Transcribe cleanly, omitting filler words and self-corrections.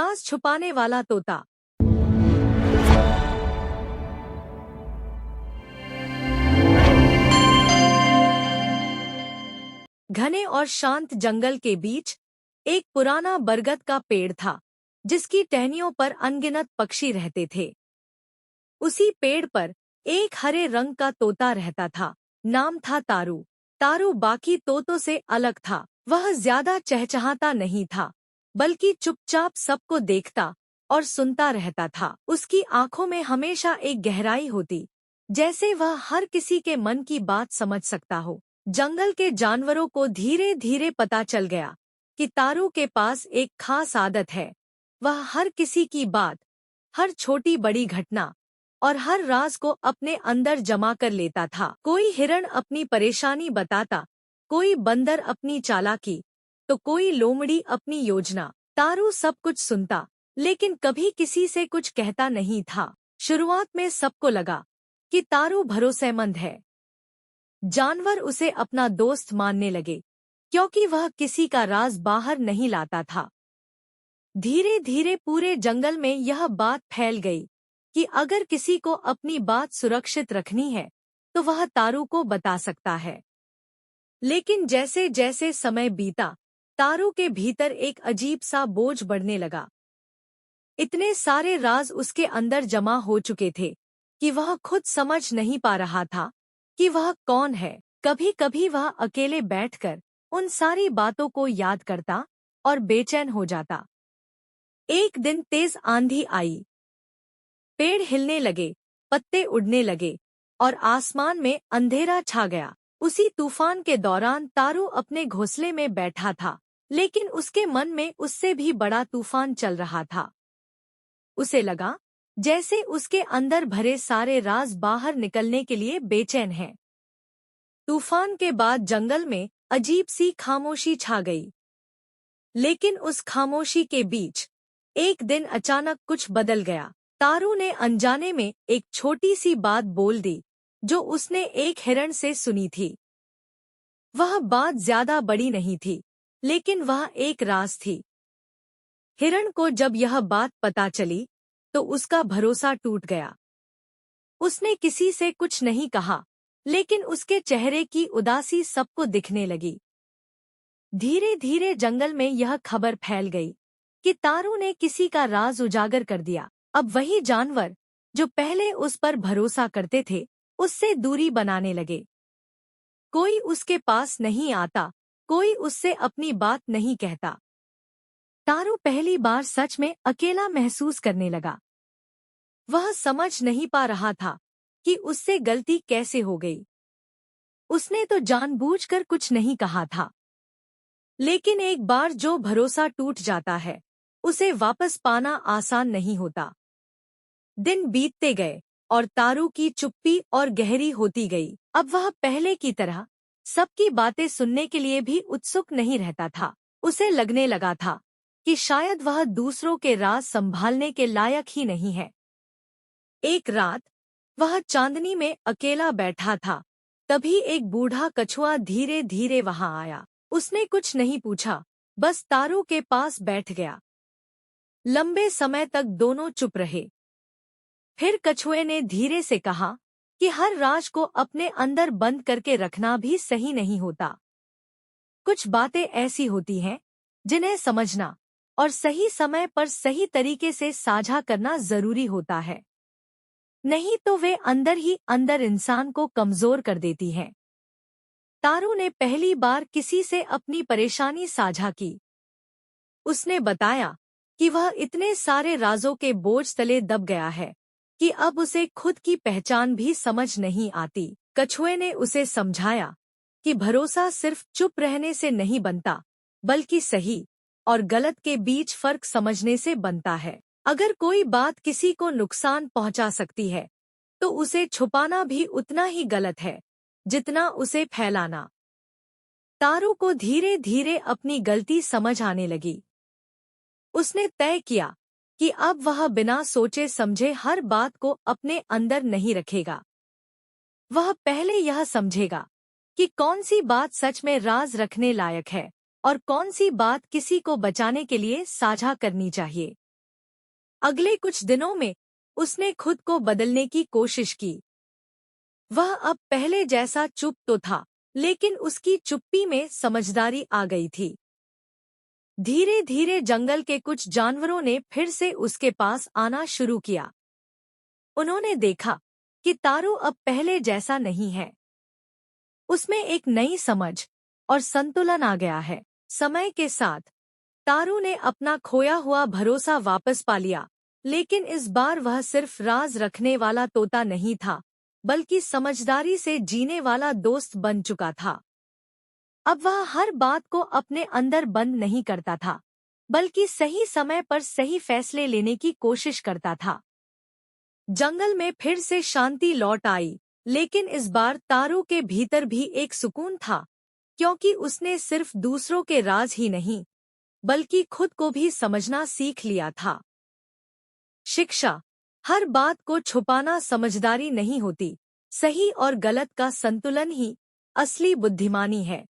राज छुपाने वाला तोता। घने और शांत जंगल के बीच एक पुराना बरगद का पेड़ था, जिसकी टहनियों पर अनगिनत पक्षी रहते थे। उसी पेड़ पर एक हरे रंग का तोता रहता था। नाम था तारू। तारू बाकी तोतों से अलग था। वह ज्यादा चहचहाता नहीं था, बल्कि चुपचाप सबको देखता और सुनता रहता था। उसकी आंखों में हमेशा एक गहराई होती, जैसे वह हर किसी के मन की बात समझ सकता हो। जंगल के जानवरों को धीरे धीरे पता चल गया कि तारू के पास एक खास आदत है। वह हर किसी की बात, हर छोटी बड़ी घटना और हर राज को अपने अंदर जमा कर लेता था। कोई हिरण अपनी परेशानी बताता, कोई बंदर अपनी चालाकी, तो कोई लोमड़ी अपनी योजना। तारू सब कुछ सुनता, लेकिन कभी किसी से कुछ कहता नहीं था। शुरुआत में सबको लगा कि तारू भरोसेमंद है। जानवर उसे अपना दोस्त मानने लगे, क्योंकि वह किसी का राज बाहर नहीं लाता था। धीरे धीरे पूरे जंगल में यह बात फैल गई कि अगर किसी को अपनी बात सुरक्षित रखनी है, तो वह तारू को बता सकता है। लेकिन जैसे जैसे समय बीता, तारू के भीतर एक अजीब सा बोझ बढ़ने लगा। इतने सारे राज उसके अंदर जमा हो चुके थे कि वह खुद समझ नहीं पा रहा था कि वह कौन है। कभी कभी वह अकेले बैठकर उन सारी बातों को याद करता और बेचैन हो जाता। एक दिन तेज आंधी आई। पेड़ हिलने लगे, पत्ते उड़ने लगे और आसमान में अंधेरा छा गया। उसी तूफान के दौरान तारू अपने घोंसले में बैठा था, लेकिन उसके मन में उससे भी बड़ा तूफान चल रहा था। उसे लगा जैसे उसके अंदर भरे सारे राज बाहर निकलने के लिए बेचैन हैं। तूफान के बाद जंगल में अजीब सी खामोशी छा गई। लेकिन उस खामोशी के बीच एक दिन अचानक कुछ बदल गया। तारू ने अनजाने में एक छोटी सी बात बोल दी, जो उसने एक हिरण से सुनी थी। वह बात ज्यादा बड़ी नहीं थी, लेकिन वह एक राज थी। हिरण को जब यह बात पता चली, तो उसका भरोसा टूट गया। उसने किसी से कुछ नहीं कहा, लेकिन उसके चेहरे की उदासी सबको दिखने लगी। धीरे धीरे जंगल में यह खबर फैल गई कि तारू ने किसी का राज उजागर कर दिया। अब वही जानवर जो पहले उस पर भरोसा करते थे, उससे दूरी बनाने लगे। कोई उसके पास नहीं आता, कोई उससे अपनी बात नहीं कहता। तारू पहली बार सच में अकेला महसूस करने लगा। वह समझ नहीं पा रहा था कि उससे गलती कैसे हो गई। उसने तो जानबूझकर कुछ नहीं कहा था। लेकिन एक बार जो भरोसा टूट जाता है, उसे वापस पाना आसान नहीं होता। दिन बीतते गए और तारू की चुप्पी और गहरी होती गई। अब वह पहले की तरह सबकी बातें सुनने के लिए भी उत्सुक नहीं रहता था। उसे लगने लगा था कि शायद वह दूसरों के राज संभालने के लायक ही नहीं है। एक रात वह चांदनी में अकेला बैठा था। तभी एक बूढ़ा कछुआ धीरे धीरे वहां आया। उसने कुछ नहीं पूछा, बस तारू के पास बैठ गया। लंबे समय तक दोनों चुप रहे। फिर कछुए ने धीरे से कहा कि हर राज को अपने अंदर बंद करके रखना भी सही नहीं होता। कुछ बातें ऐसी होती हैं जिन्हें समझना और सही समय पर सही तरीके से साझा करना जरूरी होता है। नहीं तो वे अंदर ही अंदर इंसान को कमजोर कर देती हैं। तारू ने पहली बार किसी से अपनी परेशानी साझा की। उसने बताया कि वह इतने सारे राजों के बोझ तले दब गया है कि अब उसे खुद की पहचान भी समझ नहीं आती। कछुए ने उसे समझाया कि भरोसा सिर्फ चुप रहने से नहीं बनता, बल्कि सही और गलत के बीच फर्क समझने से बनता है। अगर कोई बात किसी को नुकसान पहुंचा सकती है, तो उसे छुपाना भी उतना ही गलत है जितना उसे फैलाना। तारू को धीरे धीरे अपनी गलती समझ आने लगी। उसने तय किया कि अब वह बिना सोचे समझे हर बात को अपने अंदर नहीं रखेगा। वह पहले यह समझेगा कि कौन सी बात सच में राज रखने लायक है और कौन सी बात किसी को बचाने के लिए साझा करनी चाहिए। अगले कुछ दिनों में उसने खुद को बदलने की कोशिश की। वह अब पहले जैसा चुप तो था, लेकिन उसकी चुप्पी में समझदारी आ गई थी। धीरे धीरे जंगल के कुछ जानवरों ने फिर से उसके पास आना शुरू किया। उन्होंने देखा कि तारू अब पहले जैसा नहीं है। उसमें एक नई समझ और संतुलन आ गया है। समय के साथ तारू ने अपना खोया हुआ भरोसा वापस पा लिया, लेकिन इस बार वह सिर्फ राज रखने वाला तोता नहीं था, बल्कि समझदारी से जीने वाला दोस्त बन चुका था। अब वह हर बात को अपने अंदर बंद नहीं करता था, बल्कि सही समय पर सही फैसले लेने की कोशिश करता था। जंगल में फिर से शांति लौट आई, लेकिन इस बार तारू के भीतर भी एक सुकून था, क्योंकि उसने सिर्फ दूसरों के राज ही नहीं, बल्कि खुद को भी समझना सीख लिया था। शिक्षा: हर बात को छुपाना समझदारी नहीं होती। सही और गलत का संतुलन ही असली बुद्धिमानी है।